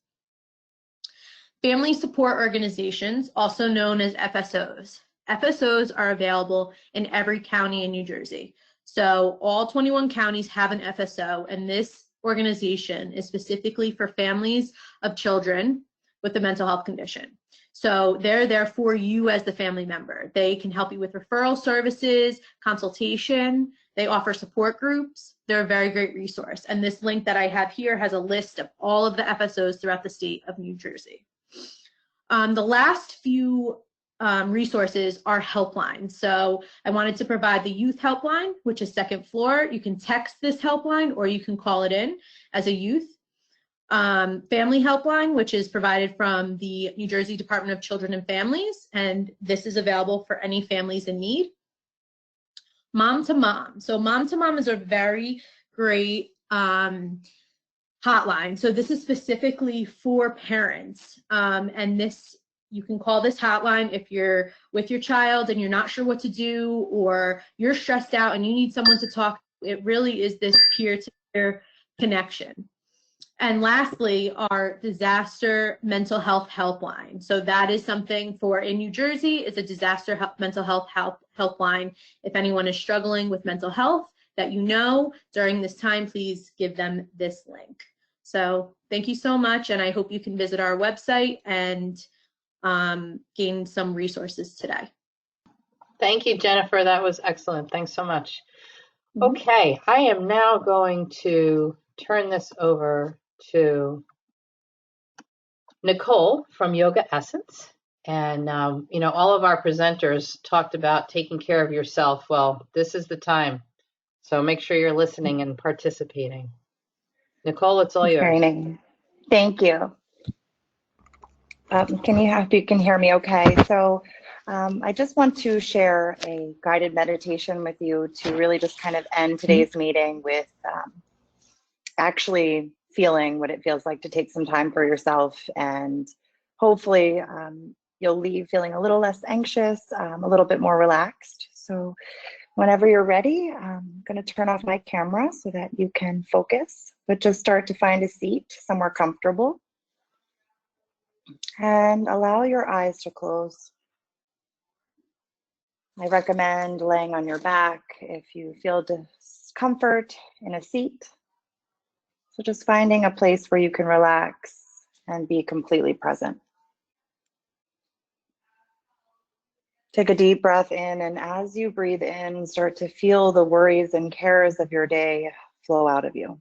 Family support organizations, also known as FSOs. FSOs are available in every county in New Jersey. So all 21 counties have an FSO, and this organization is specifically for families of children with a mental health condition. So they're there for you as the family member. They can help you with referral services, consultation. They offer support groups. They're a very great resource. And this link that I have here has a list of all of the FSOs throughout the state of New Jersey. The last few resources are helplines. So I wanted to provide the youth helpline, which is second floor. You can text this helpline or you can call it in as a youth. Family helpline, which is provided from the New Jersey Department of Children and Families, and this is available for any families in need. Mom to Mom. So Mom to Mom is a very great hotline. So this is specifically for parents, and this, you can call this hotline if you're with your child and you're not sure what to do, or you're stressed out and you need someone to talk. It really is this peer-to-peer connection. And lastly, our disaster mental health helpline. So that is something for, in New Jersey, it's a disaster mental health helpline. If anyone is struggling with mental health that you know during this time, please give them this link. So thank you so much, and I hope you can visit our website and gain some resources today. Thank you, Jennifer. That was excellent. Thanks so much. Okay, I am now going to turn this over to Nicole from Yoga Essence. And, you know, all of our presenters talked about taking care of yourself. Well, this is the time. So make sure you're listening and participating. Nicole, it's all yours. Training. Thank you. If you can hear me okay? So I just want to share a guided meditation with you to really just kind of end today's meeting with actually feeling what it feels like to take some time for yourself, and hopefully you'll leave feeling a little less anxious, a little bit more relaxed. So whenever you're ready, I'm going to turn off my camera so that you can focus, but just start to find a seat somewhere comfortable and allow your eyes to close. I recommend laying on your back if you feel discomfort in a seat. So just finding a place where you can relax and be completely present. Take a deep breath in, and as you breathe in, start to feel the worries and cares of your day flow out of you.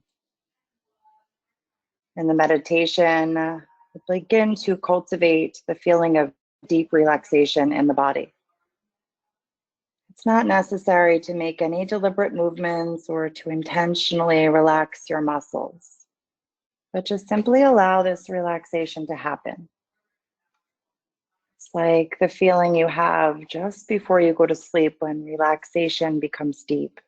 In the meditation, begin to cultivate the feeling of deep relaxation in the body. It's not necessary to make any deliberate movements or to intentionally relax your muscles, but just simply allow this relaxation to happen. It's like the feeling you have just before you go to sleep when relaxation becomes deep.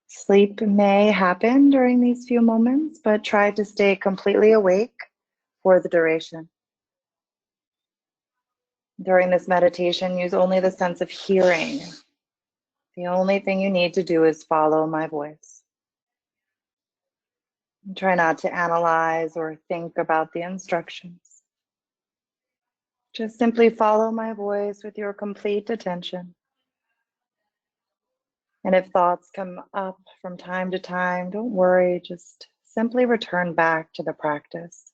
Sleep may happen during these few moments, but try to stay completely awake for the duration. During this meditation, use only the sense of hearing. The only thing you need to do is follow my voice. Try not to analyze or think about the instructions. Just simply follow my voice with your complete attention. And if thoughts come up from time to time, don't worry, just simply return back to the practice.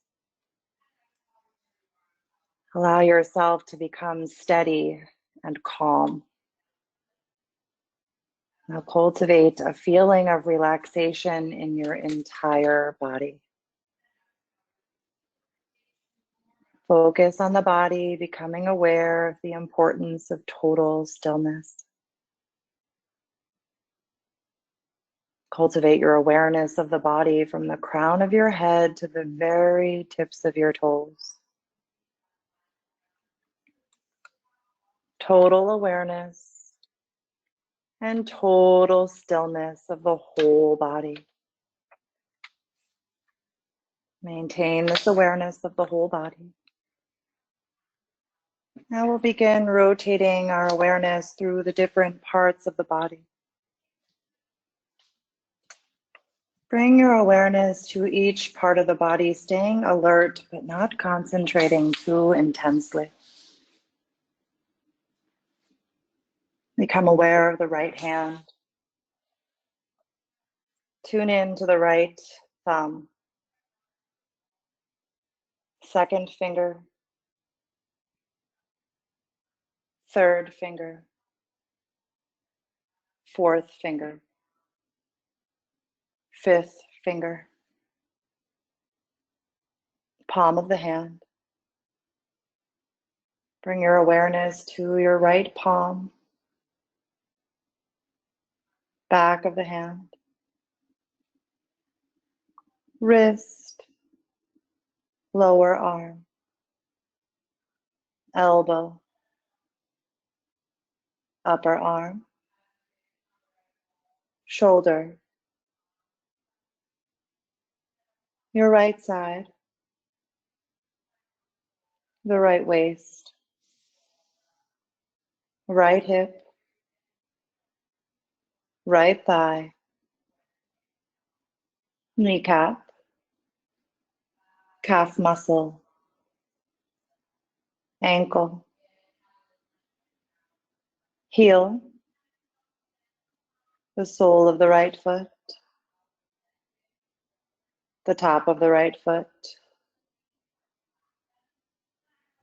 Allow yourself to become steady and calm. Now cultivate a feeling of relaxation in your entire body. Focus on the body, becoming aware of the importance of total stillness. Cultivate your awareness of the body from the crown of your head to the very tips of your toes. Total awareness and total stillness of the whole body. Maintain this awareness of the whole body. Now we'll begin rotating our awareness through the different parts of the body. Bring your awareness to each part of the body, staying alert but not concentrating too intensely. Become aware of the right hand. Tune in to the right thumb, second finger, third finger, fourth finger, fifth finger, palm of the hand, Bring your awareness to your right palm, back of the hand, wrist, lower arm, elbow, upper arm, shoulder, your right side, the right waist, right hip, right thigh, kneecap, calf muscle, ankle, heel, the sole of the right foot, the top of the right foot,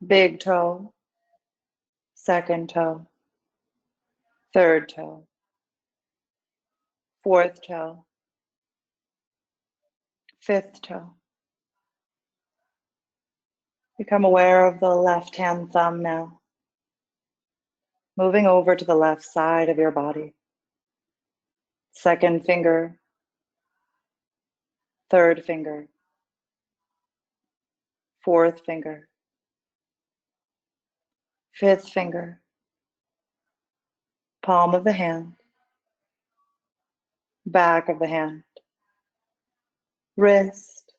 big toe, second toe, third toe, fourth toe, fifth toe. Become aware of the left hand thumb now, moving over to the left side of your body. Second finger, third finger, fourth finger, fifth finger, palm of the hand, back of the hand, wrist,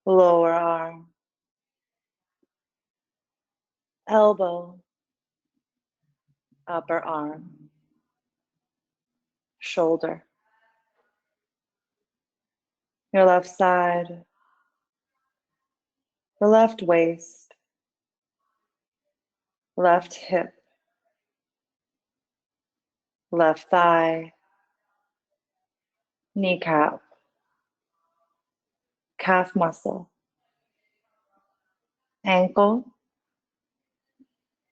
lower arm, elbow, upper arm, shoulder, your left side, the left waist, left hip, left thigh, kneecap, calf muscle, ankle,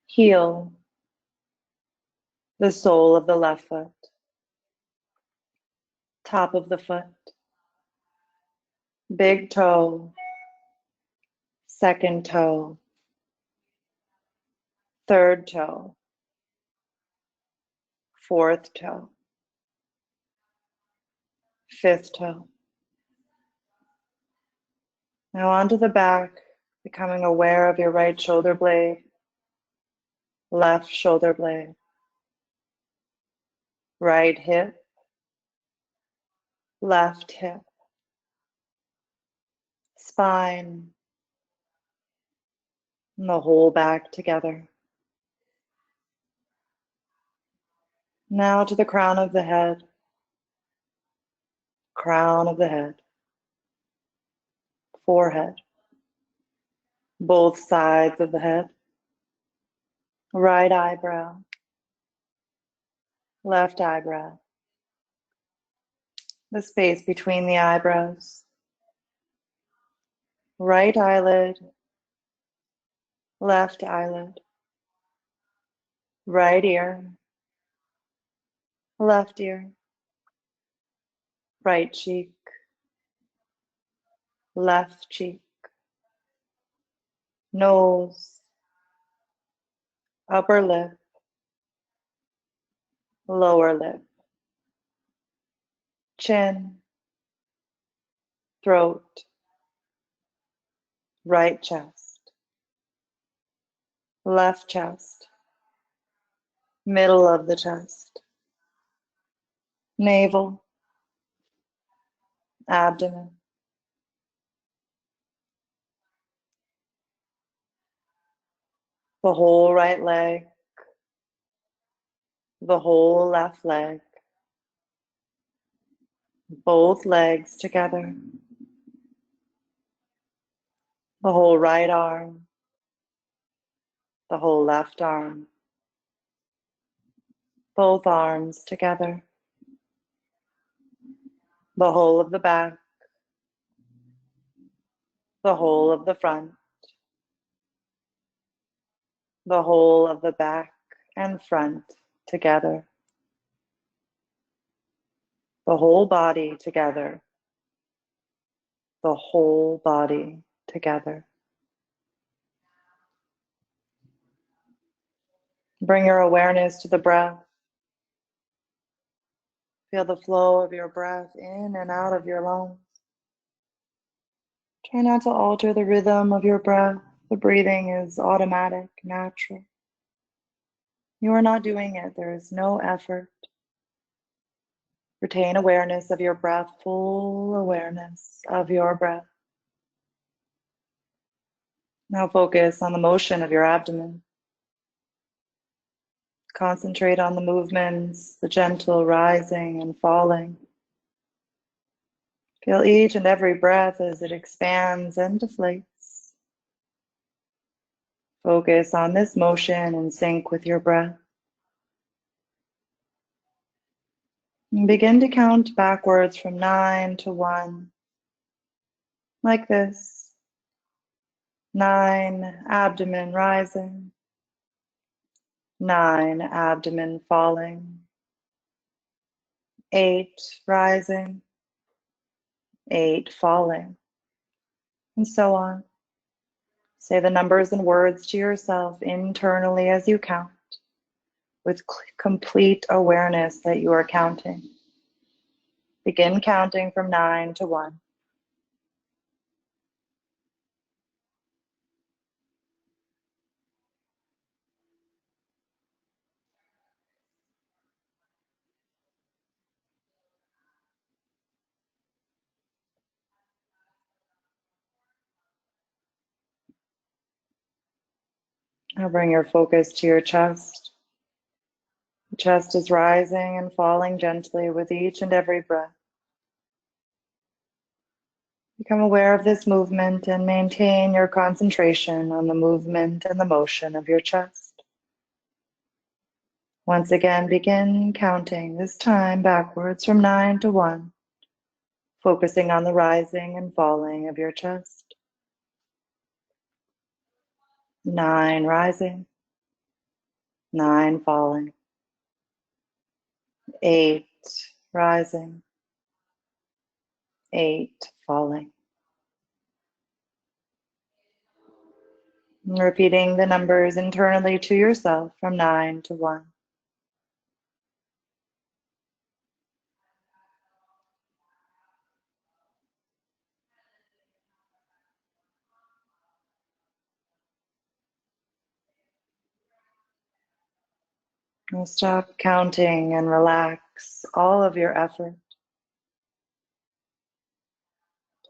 heel, the sole of the left foot, top of the foot, big toe, second toe, third toe, fourth toe, fifth toe. Now onto the back, becoming aware of your right shoulder blade, left shoulder blade, right hip, left hip, spine, and the whole back together. Now to the crown of the head, forehead, both sides of the head, right eyebrow, left eyebrow, the space between the eyebrows, right eyelid, left eyelid, right ear, left ear, right cheek, left cheek, nose, upper lip, lower lip, chin, throat, right chest, left chest, middle of the chest, navel, abdomen, the whole right leg, the whole left leg, both legs together, the whole right arm, the whole left arm, both arms together, the whole of the back, the whole of the front, the whole of the back and front together, the whole body together, the whole body together. Bring your awareness to the breath. Feel the flow of your breath in and out of your lungs. Try not to alter the rhythm of your breath. The breathing is automatic, natural. You are not doing it. There is no effort. Retain awareness of your breath, full awareness of your breath. Now focus on the motion of your abdomen. Concentrate on the movements, the gentle rising and falling. Feel each and every breath as it expands and deflates. Focus on this motion in sync with your breath. And begin to count backwards from 9 to 1. Like this. 9, abdomen rising. 9, abdomen falling. 8, rising. 8, falling. And so on. Say the numbers and words to yourself internally as you count, with complete awareness that you are counting. Begin counting from 9 to 1. Now bring your focus to your chest. The chest is rising and falling gently with each and every breath. Become aware of this movement and maintain your concentration on the movement and the motion of your chest. Once again, begin counting, this time backwards from 9 to 1, focusing on the rising and falling of your chest. 9 rising, 9 falling, 8 rising, 8 falling. And repeating the numbers internally to yourself from 9 to 1. Now stop counting and relax all of your effort.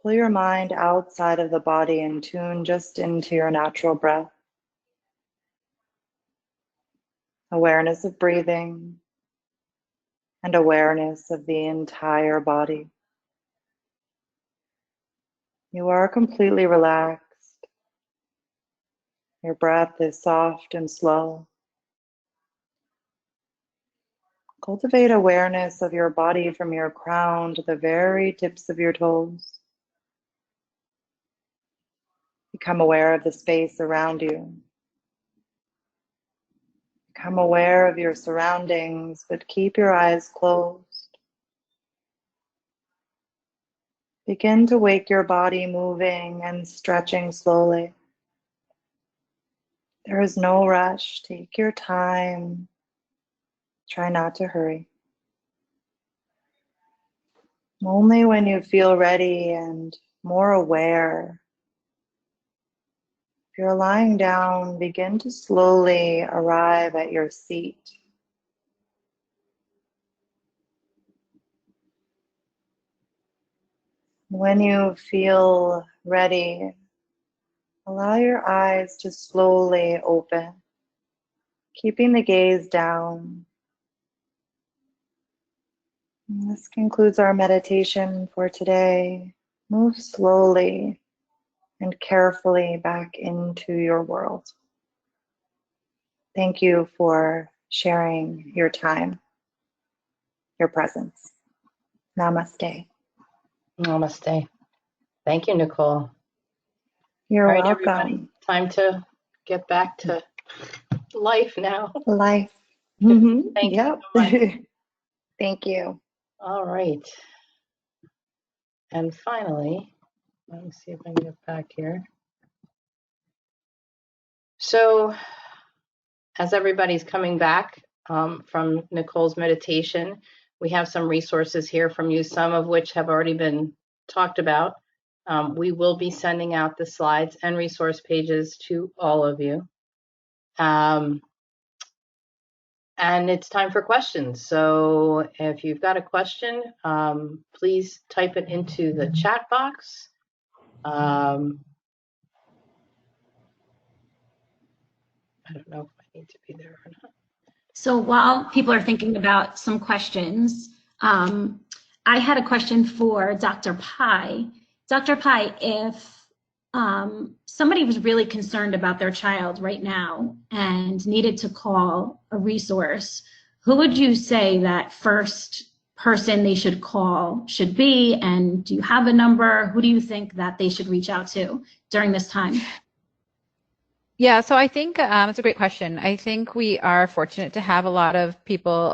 Pull your mind outside of the body and tune just into your natural breath. Awareness of breathing and awareness of the entire body. You are completely relaxed. Your breath is soft and slow. Cultivate awareness of your body from your crown to the very tips of your toes. Become aware of the space around you. Become aware of your surroundings, but keep your eyes closed. Begin to wake your body moving and stretching slowly. There is no rush. Take your time. Try not to hurry. Only when you feel ready and more aware. If you're lying down, begin to slowly arrive at your seat. When you feel ready, allow your eyes to slowly open, keeping the gaze down. And this concludes our meditation for today. Move slowly and carefully back into your world. Thank you for sharing your time, your presence. Namaste. Namaste. Thank you, Nicole. You're All right, welcome. everybody, time to get back to life now. Life. Thank Yep. you so much. Thank you. All right. And finally, let me see if I can get back here. So as everybody's coming back from Nicole's meditation, we have some resources here from you, some of which have already been talked about. We will be sending out the slides and resource pages to all of you. And it's time for questions. So if you've got a question, please type it into the chat box. I don't know if I need to be there or not. So while people are thinking about some questions, I had a question for Dr. Pai. Dr. Pai, if somebody was really concerned about their child right now and needed to call a resource, who would you say that first person they should call should be? And do you have a number? Who do you think that they should reach out to during this time? Yeah, so I think it's a great question. I think we are fortunate to have a lot of people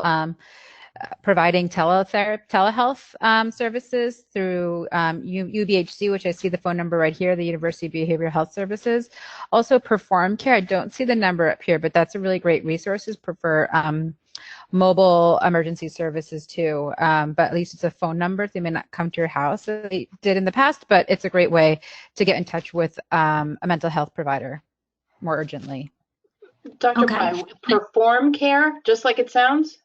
providing telehealth services through UBHC, which I see the phone number right here, the University of Behavioral Health Services. Also Perform Care, I don't see the number up here, but that's a really great resource for mobile emergency services too. But at least it's a phone number. They may not come to your house as they did in the past, but it's a great way to get in touch with a mental health provider more urgently. Dr. Pai, Perform Care, just like it sounds?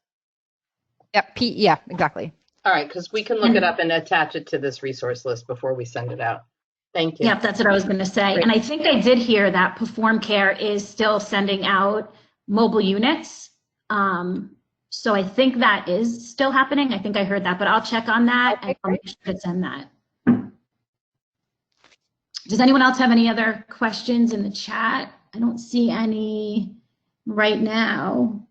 Yep, yeah, exactly. All right, because we can look it up and attach it to this resource list before we send it out. Thank you. Yep, that's what I was going to say. Great. And I think I did hear that Perform Care is still sending out mobile units. So I think that is still happening. I think I heard that, but I'll check on that and I'll make sure to send that. Does anyone else have any other questions in the chat? I don't see any right now.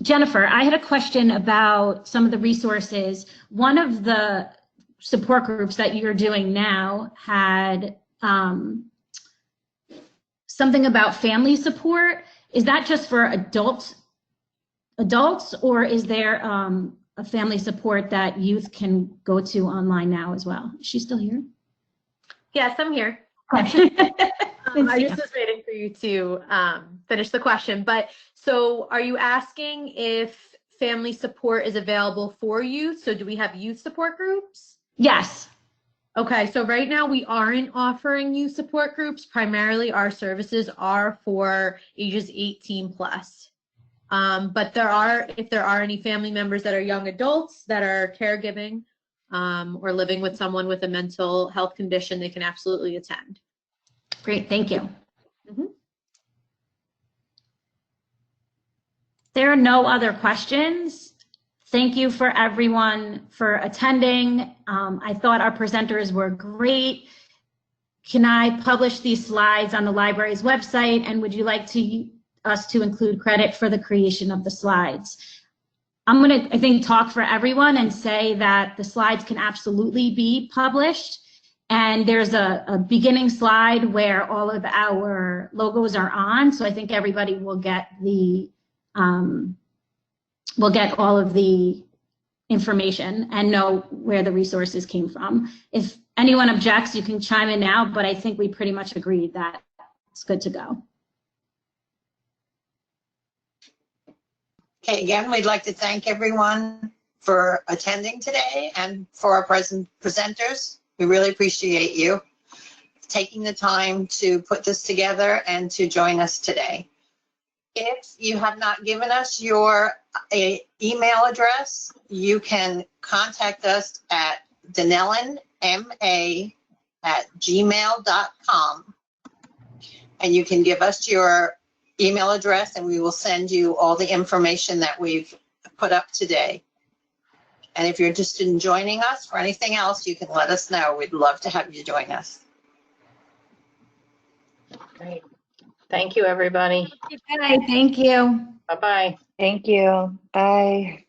Jennifer, I had a question about some of the resources. One of the support groups that you're doing now had something about family support. Is that just for adults, or is there a family support that youth can go to online now as well? Is she still here? Yes, I'm here. I just was waiting for you to finish the question. But so are you asking if family support is available for youth? So do we have youth support groups? Yes. Okay, so right now we aren't offering youth support groups. Primarily our services are for ages 18 plus. But if there are any family members that are young adults that are caregiving or living with someone with a mental health condition, they can absolutely attend. Great, thank you. Mm-hmm. There are no other questions. Thank you for everyone for attending. I thought our presenters were great. Can I publish these slides on the library's website? And would you like us to include credit for the creation of the slides? I'm going to, I think, talk for everyone and say that the slides can absolutely be published. And there's a beginning slide where all of our logos are on. So I think everybody will get all of the information and know where the resources came from. If anyone objects, you can chime in now, but I think we pretty much agreed that it's good to go. Okay, again, we'd like to thank everyone for attending today and for our presenters. We really appreciate you taking the time to put this together and to join us today. If you have not given us your email address, you can contact us at danellenma@gmail.com, and you can give us your email address and we will send you all the information that we've put up today. And if you're interested in joining us for anything else, you can let us know. We'd love to have you join us. Great. Thank you, everybody. Bye. Thank you. Bye-bye. Thank you. Bye.